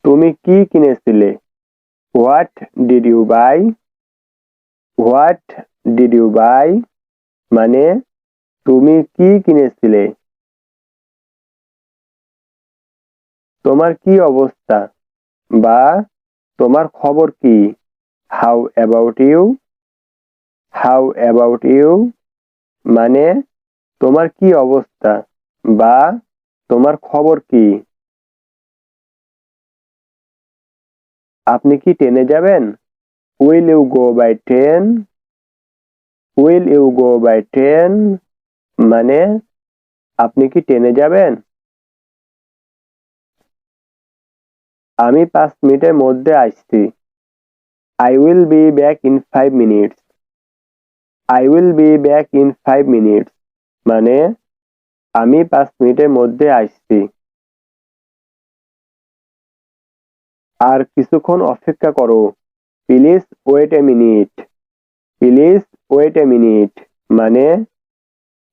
তুমি কি কিনেছিলে? What did you buy? What did you buy? মানে তুমি কি কিনেছিলে? তোমার কি অবস্থা বা তোমার খবর কি? How about you? How about you? মানে তোমার কি অবস্থা বা তোমার খবর কি? আপনি কি ট্রেনে যাবেন? Will you go by train? Will you go by train? মানে আপনি কি ট্রেনে যাবেন? আমি 5 মিনিটের মধ্যে আসছি। I will be back in 5 minutes. I will be back in 5 minutes. মানে আমি 5 মিনিটের মধ্যে আসছি। আর কিছুক্ষণ অপেক্ষা করো। Please wait a minute. Please wait a minute. মানে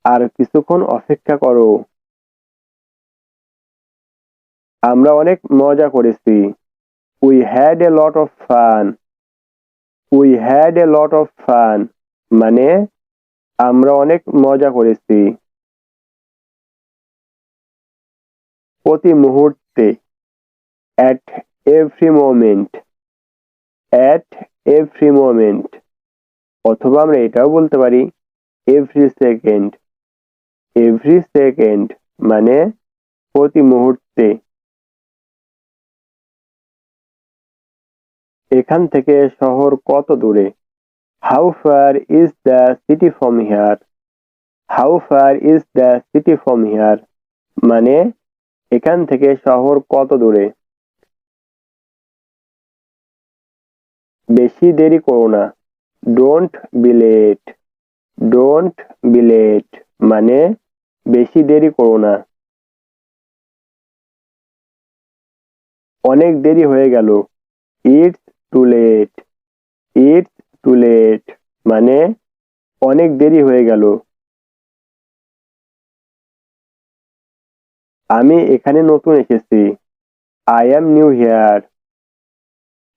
আর কিছুক্ষণ অপেক্ষা করো। আমরা অনেক মজা করেছি। We had a lot of fun. We had a lot of fun. মানে আমরা অনেক মজা করেছি। প্রতি মুহূর্তে at every moment. At every moment. অথবা আমরা এটাও বলতে পারি every second. Every second মানে প্রতি মুহূর্তে। এখান থেকে শহর কত দূরে? How far is the city from here? How far is the city from here? মানে এখান থেকে শহর কত দূরে? বেশি দেরি করো না। Don't be late. Don't be late. মানে বেশি দেরি করো না। অনেক দেরি হয়ে গেল। It's too late. It's too late. মানে অনেক দেরি হয়ে গেল। আমি এখানে নতুন এসেছি। I am new here.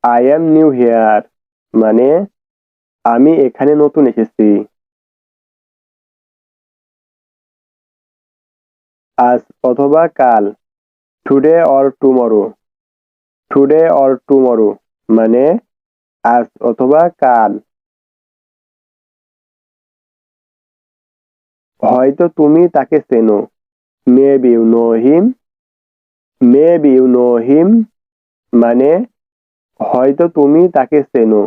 I am new here. মানে আমি এখানে নতুন এসেছি। আজ অথবা কাল। Today or tomorrow. Today or tomorrow. মানে আজ অথবা কাল। হয়তো তুমি তাকে চেনো। Maybe you know him. Maybe you know him. মানে হয়তো তুমি তাকে চেনো।